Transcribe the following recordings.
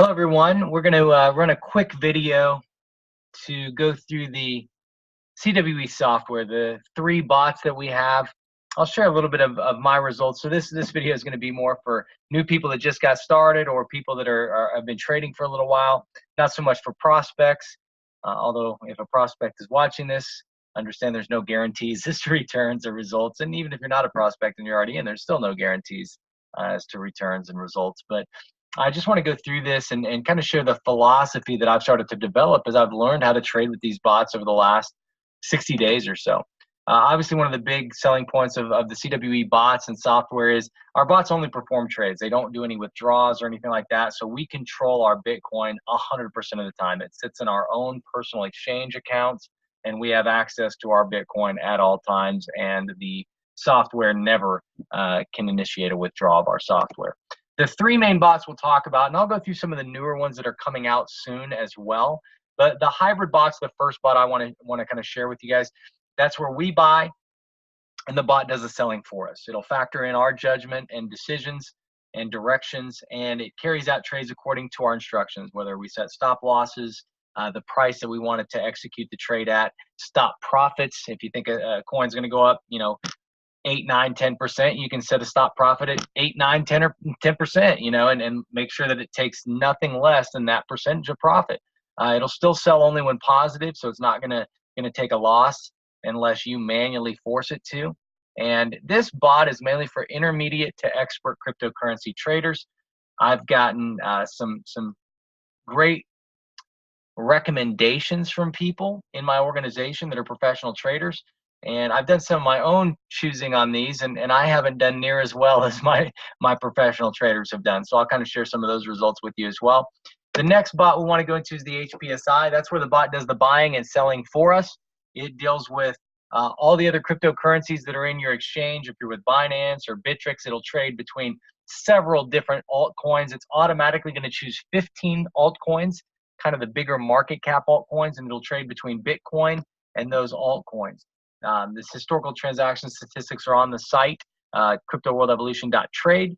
Hello everyone, we're going to run a quick video to go through the CWE software, the 3 bots that we have. I'll share a little bit of my results. So this video is going to be more for new people that just got started or people that have been trading for a little while, not so much for prospects. Although if a prospect is watching this, understand there's no guarantees as to returns or results. And even if you're not a prospect and you're already in, there's still no guarantees as to returns and results. But I just want to go through this and kind of share the philosophy that I've started to develop as I've learned how to trade with these bots over the last 60 days or so. Obviously, one of the big selling points of the CWE bots and software is our bots only perform trades. They don't do any withdrawals or anything like that. So we control our Bitcoin 100% of the time. It sits in our own personal exchange accounts, and we have access to our Bitcoin at all times. And the software never can initiate a withdrawal of our software. The 3 main bots we'll talk about, and I'll go through some of the newer ones that are coming out soon as well. But the hybrid bot's the first bot I want to kind of share with you guys. That's where we buy, and the bot does the selling for us. It'll factor in our judgment and decisions and directions, and it carries out trades according to our instructions, whether we set stop losses, the price that we wanted to execute the trade at, stop profits. If you think a coin's going to go up, 8, 9, 10%, you can set a stop profit at 8, 9, 10 or 10%, and make sure that it takes nothing less than that percentage of profit. It'll still sell only when positive, so it's not gonna take a loss unless you manually force it to. And this bot is mainly for intermediate to expert cryptocurrency traders. I've gotten some great recommendations from people in my organization that are professional traders. And I've done some of my own choosing on these, and I haven't done near as well as my professional traders have done. So I'll kind of share some of those results with you as well. The next bot we want to go into is the HPSI. That's where the bot does the buying and selling for us. It deals with all the other cryptocurrencies that are in your exchange. If you're with Binance or Bittrex, it'll trade between several different altcoins. It's automatically going to choose 15 altcoins, kind of the bigger market cap altcoins, and it'll trade between Bitcoin and those altcoins. This historical transaction statistics are on the site, cryptoworldevolution.trade.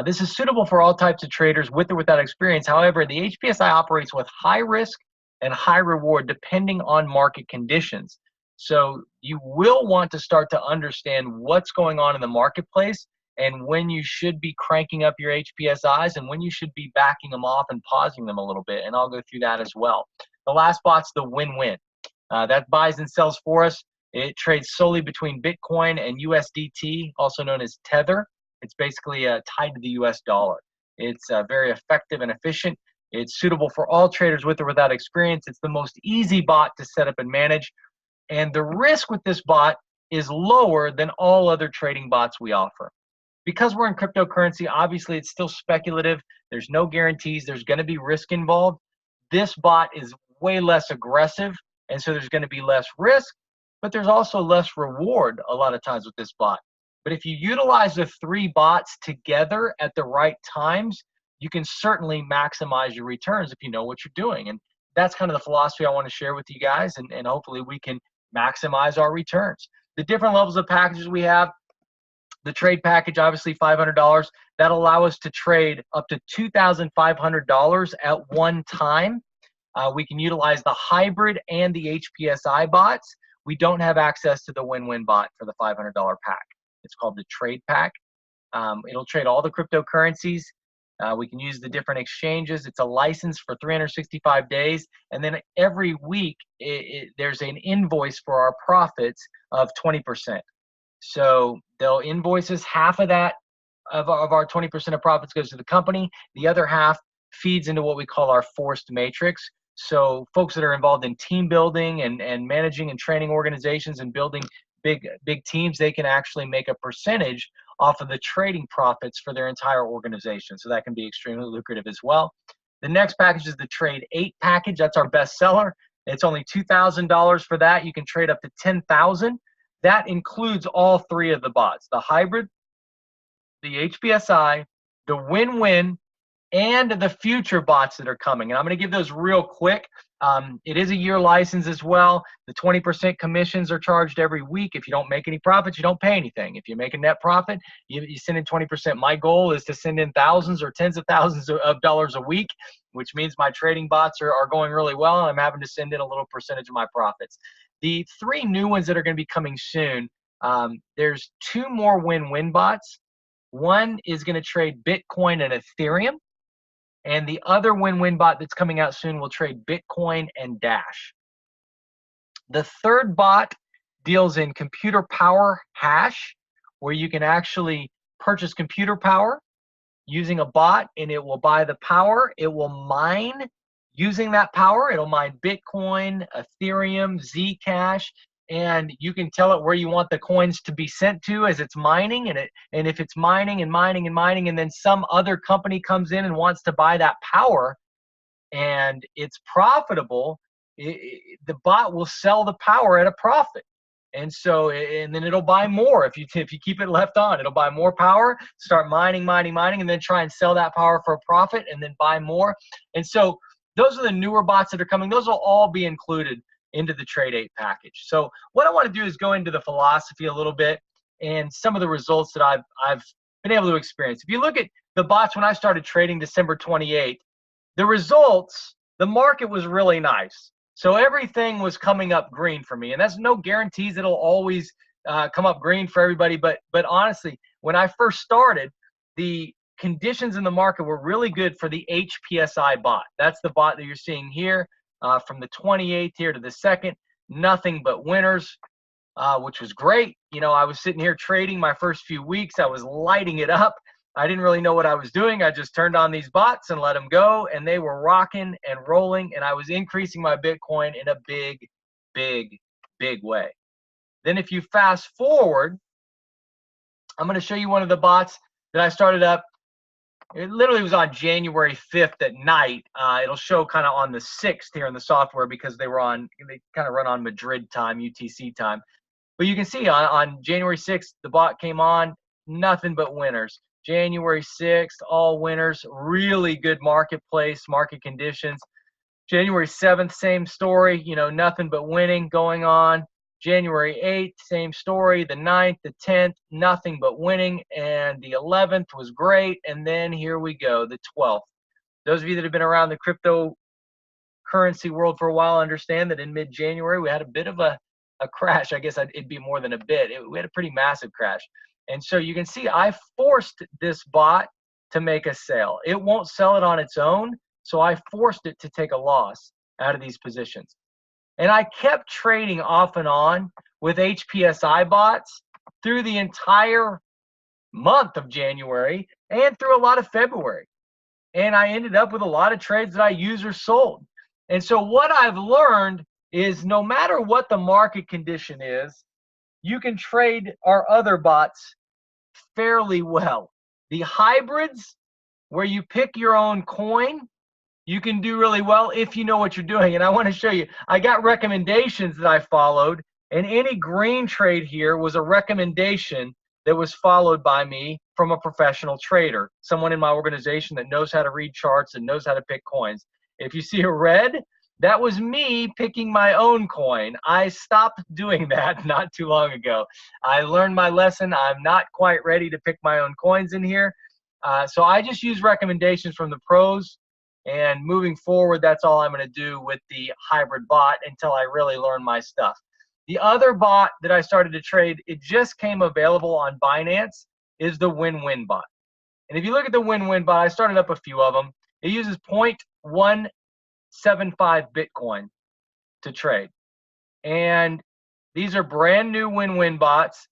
This is suitable for all types of traders with or without experience. However, the HPSI operates with high risk and high reward depending on market conditions. So you will want to start to understand what's going on in the marketplace and when you should be cranking up your HPSIs and when you should be backing them off and pausing them a little bit. And I'll go through that as well. The last bot's the win-win. That buys and sells for us. It trades solely between Bitcoin and USDT, also known as Tether. It's basically tied to the US dollar. It's very effective and efficient. It's suitable for all traders with or without experience. It's the most easy bot to set up and manage. And the risk with this bot is lower than all other trading bots we offer. Because we're in cryptocurrency, obviously it's still speculative. There's no guarantees. There's going to be risk involved. This bot is way less aggressive, and so there's going to be less risk. But there's also less reward a lot of times with this bot. But if you utilize the 3 bots together at the right times, you can certainly maximize your returns if you know what you're doing. And that's kind of the philosophy I want to share with you guys, and hopefully we can maximize our returns. The different levels of packages we have, the trade package, obviously $500, that'll allow us to trade up to $2,500 at one time. We can utilize the hybrid and the HPSI bots. We don't have access to the win-win bot for the $500 pack. It's called the trade pack. It'll trade all the cryptocurrencies. We can use the different exchanges. It's a license for 365 days. And then every week, there's an invoice for our profits of 20%. So they'll invoice us half of that, of our 20% of profits goes to the company. The other half feeds into what we call our forced matrix. So folks that are involved in team building and managing and training organizations and building big teams, they can actually make a percentage off of the trading profits for their entire organization. So that can be extremely lucrative as well. The next package is the Trade 8 package. That's our best seller. It's only $2,000 for that. You can trade up to $10,000. That includes all 3 of the bots, the hybrid, the HPSI, the win-win, and the future bots that are coming. And I'm going to give those real quick. It is a year license as well. The 20% commissions are charged every week. If you don't make any profits, you don't pay anything. If you make a net profit, you send in 20%. My goal is to send in thousands or tens of thousands of dollars a week. which means my trading bots are going really well, and I'm having to send in a little percentage of my profits. The 3 new ones that are going to be coming soon, there's 2 more win-win bots. One is going to trade Bitcoin and Ethereum, and the other win-win bot that's coming out soon will trade Bitcoin and Dash. The third bot deals in computer power hash, where you can actually purchase computer power using a bot, and it will buy the power. It will mine using that power. It'll mine Bitcoin, Ethereum, Zcash, and you can tell it where you want the coins to be sent to as it's mining. And if it's mining and mining and mining, and then some other company comes in and wants to buy that power, and it's profitable, the bot will sell the power at a profit. And so, and then it'll buy more. If you keep it left on, it'll buy more power, start mining, and then try and sell that power for a profit, and then buy more. And so those are the newer bots that are coming. Those will all be included into the Trade 8 package. So what I want to do is go into the philosophy a little bit and some of the results that I've been able to experience. If you look at the bots when I started trading December 28th, the results, the market was really nice. So everything was coming up green for me, and that's no guarantees it'll always come up green for everybody. But honestly, when I first started, the conditions in the market were really good for the HPSI bot. That's the bot that you're seeing here from the 28th here to the 2nd. Nothing but winners, which was great. You know, I was sitting here trading my first few weeks. I was lighting it up. I didn't really know what I was doing. I just turned on these bots and let them go, and they were rocking and rolling, and I was increasing my Bitcoin in a big, big, big way. Then if you fast forward, I'm going to show you one of the bots that I started up. It literally was on January 5th at night. It'll show kind of on the 6th here in the software because they kind of run on Madrid time, UTC time. But you can see on January 6th, the bot came on, nothing but winners. January 6th, all winners, really good marketplace, market conditions. January 7th, same story, you know, nothing but winning going on. January 8th, same story. The 9th, the 10th, nothing but winning. And the 11th was great. And then here we go, the 12th. Those of you that have been around the cryptocurrency world for a while understand that in mid-January, we had a bit of a crash. I guess it'd be more than a bit. We had a pretty massive crash. And so you can see I forced this bot to make a sale. It won't sell it on its own, so I forced it to take a loss out of these positions. And I kept trading off and on with HPSI bots through the entire month of January and through a lot of February. And I ended up with a lot of trades that I used or sold. And so what I've learned is no matter what the market condition is, you can trade our other bots fairly well. The hybrids, where you pick your own coin, you can do really well if you know what you're doing. And I want to show you, I got recommendations that I followed, and any green trade here was a recommendation that was followed by me from a professional trader, someone in my organization that knows how to read charts and knows how to pick coins. If you see a red, that was me picking my own coin. I stopped doing that not too long ago. I learned my lesson. I'm not quite ready to pick my own coins in here. So I just use recommendations from the pros. And moving forward, that's all I'm going to do with the hybrid bot until I really learn my stuff. The other bot that I started to trade, it just came available on Binance, is the win-win bot. And if you look at the win-win bot, I started up a few of them. It uses 0.175 Bitcoin to trade. And these are brand new win-win bots.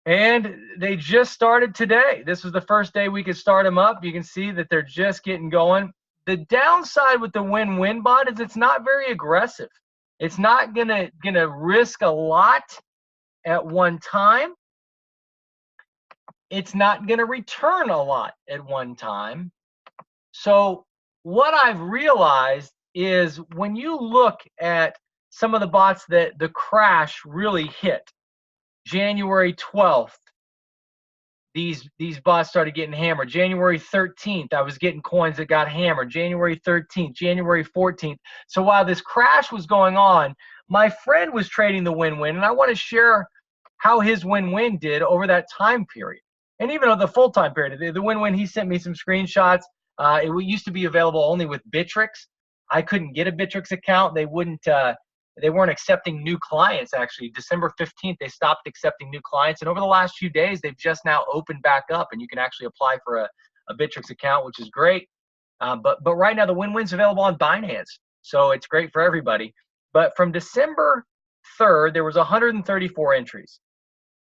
And they just started today. This was the first day we could start them up. You can see that they're just getting going. The downside with the win-win bot is it's not very aggressive. It's not gonna risk a lot at one time. It's not gonna return a lot at one time. So what I've realized is when you look at some of the bots that the crash really hit, January 12th, these bots started getting hammered. January 13th, I was getting coins that got hammered. January 13th, January 14th. So while this crash was going on, my friend was trading the win-win, and I want to share how his win-win did over that time period. And even over the full time period, the win-win, he sent me some screenshots. used to be available only with Bittrex. I couldn't get a Bittrex account. They weren't accepting new clients. Actually, December 15th, they stopped accepting new clients. And over the last few days, they've just now opened back up, and you can actually apply for a Bittrex account, which is great. But right now, the Win-Win's available on Binance, so it's great for everybody. But from December 3rd, there was 134 entries.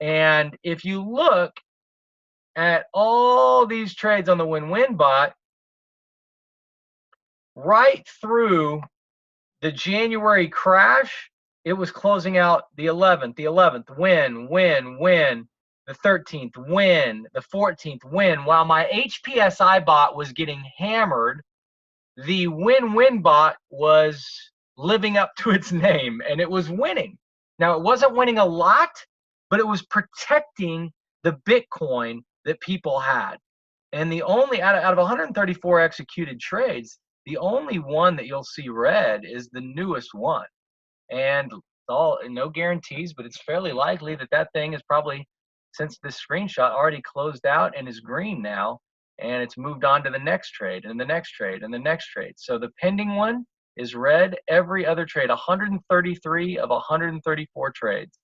And if you look at all these trades on the Win-Win bot, right through the January crash, it was closing out the 11th, win, win, win, the 13th, win, the 14th, win. While my HPSI bot was getting hammered, the Win-Win bot was living up to its name, and it was winning. Now, it wasn't winning a lot, but it was protecting the Bitcoin that people had. And the only, out of 134 executed trades, the only one that you'll see red is the newest one. And no guarantees, but it's fairly likely that that thing is probably, since this screenshot, already closed out and is green now, and it's moved on to the next trade and the next trade and the next trade. So the pending one is red. Every other trade, 133 of 134 trades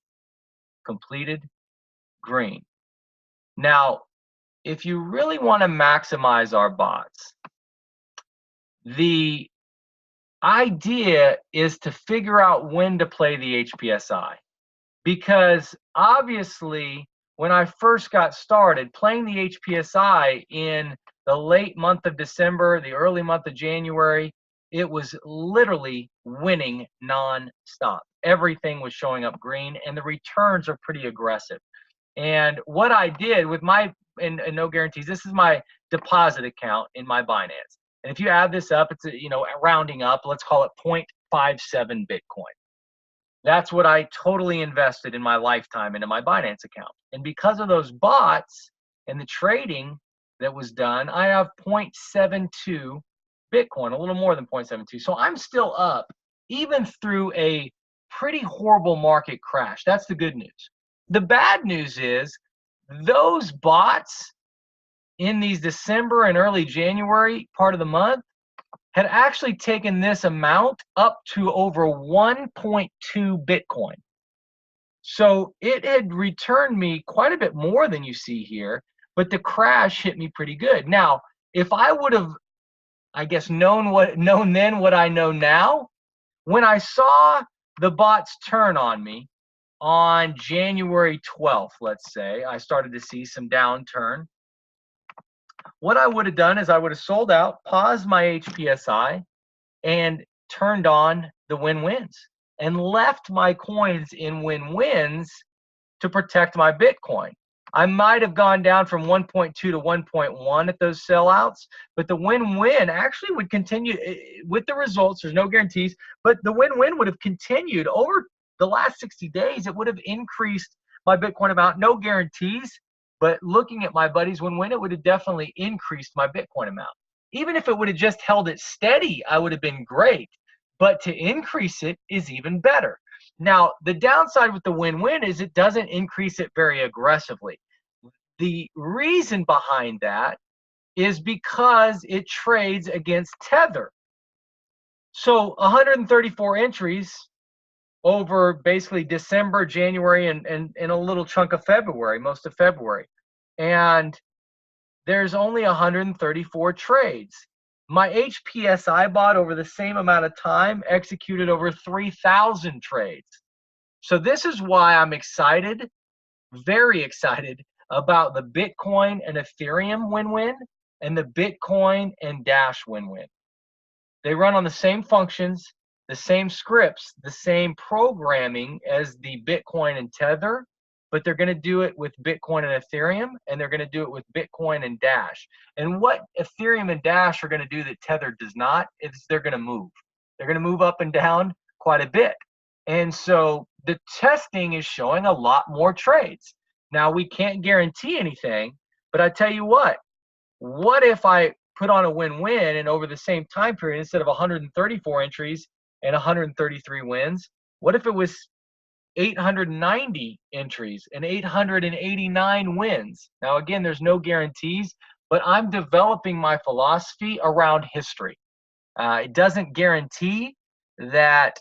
completed, green. Now, if you really want to maximize our bots, the idea is to figure out when to play the HPSI. Because obviously, when I first got started, playing the HPSI in the late month of December, the early month of January, it was literally winning non-stop. Everything was showing up green, and the returns are pretty aggressive. And what I did with my, and no guarantees, this is my deposit account in my Binance. And if you add this up, it's, rounding up, let's call it 0.57 Bitcoin. That's what I totally invested in my lifetime into my Binance account. And because of those bots and the trading that was done, I have 0.72 Bitcoin, a little more than 0.72. So I'm still up, even through a pretty horrible market crash. That's the good news. The bad news is those bots in these December and early January part of the month had actually taken this amount up to over 1.2 Bitcoin. So it had returned me quite a bit more than you see here, but the crash hit me pretty good. Now, if I would have, I guess, known then what I know now, when I saw the bots turn on me on January 12th, let's say, I started to see some downturn. What I would have done is I would have sold out, paused my HPSI, and turned on the Win-Wins and left my coins in Win-Wins to protect my Bitcoin. I might have gone down from 1.2 to 1.1 at those sellouts, but the Win-Win actually would continue with the results. There's no guarantees, but the Win-Win would have continued over the last 60 days. It would have increased my Bitcoin amount. No guarantees, but looking at my buddies Win-Win, it would have definitely increased my Bitcoin amount. Even if it would have just held it steady, I would have been great. But to increase it is even better. Now, the downside with the Win-Win is it doesn't increase it very aggressively. The reason behind that is because it trades against Tether. So 134 entries over basically December, January, and a little chunk of February, most of February. And there's only 134 trades. My HPSI bot over the same amount of time executed over 3,000 trades. So this is why I'm excited, very excited, about the Bitcoin and Ethereum Win-Win and the Bitcoin and Dash Win-Win. They run on the same functions, the same scripts, the same programming as the Bitcoin and Tether, but they're going to do it with Bitcoin and Ethereum, and they're going to do it with Bitcoin and Dash. And what Ethereum and Dash are going to do that Tether does not is they're going to move. They're going to move up and down quite a bit. And so the testing is showing a lot more trades. Now, we can't guarantee anything, but I tell you what if I put on a Win-Win and over the same time period, instead of 134 entries and 133 wins, what if it was 890 entries and 889 wins? Now, again, there's no guarantees, but I'm developing my philosophy around history. It doesn't guarantee that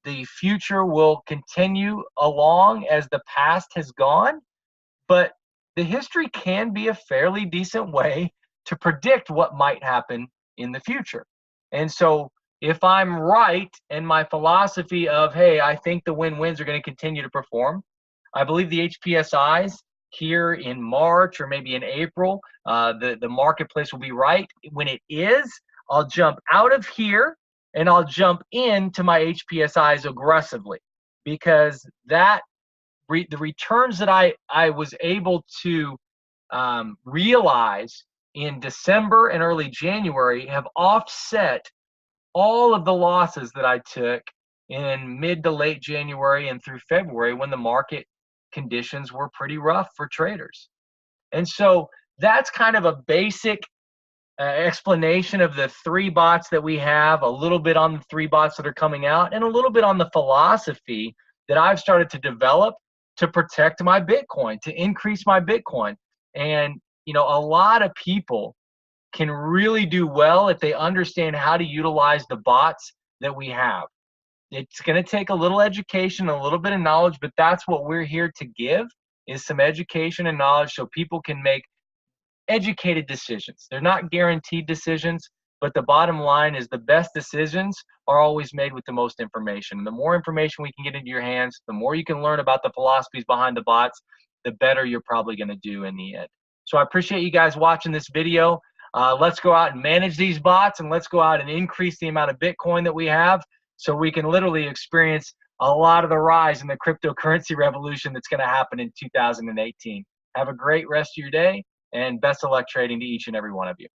the future will continue along as the past has gone, but the history can be a fairly decent way to predict what might happen in the future. And so if I'm right in my philosophy of, hey, I think the win-wins are going to continue to perform, I believe the HPSIs here in March or maybe in April, the marketplace will be right. When it is, I'll jump out of here and I'll jump into my HPSIs aggressively, because that the returns that I was able to realize in December and early January have offset all of the losses that I took in mid to late January and through February, when the market conditions were pretty rough for traders. And so that's kind of a basic explanation of the three bots that we have, a little bit on the three bots that are coming out, and a little bit on the philosophy that I've started to develop to protect my Bitcoin, to increase my Bitcoin. And, you know, a lot of people can really do well if they understand how to utilize the bots that we have. It's going to take a little education, a little bit of knowledge, but that's what we're here to give, is some education and knowledge so people can make educated decisions. They're not guaranteed decisions, but the bottom line is the best decisions are always made with the most information. And the more information we can get into your hands, the more you can learn about the philosophies behind the bots, the better you're probably going to do in the end. So I appreciate you guys watching this video. Let's go out and manage these bots, and let's go out and increase the amount of Bitcoin that we have, so we can literally experience a lot of the rise in the cryptocurrency revolution that's going to happen in 2018. Have a great rest of your day, and best of luck trading to each and every one of you.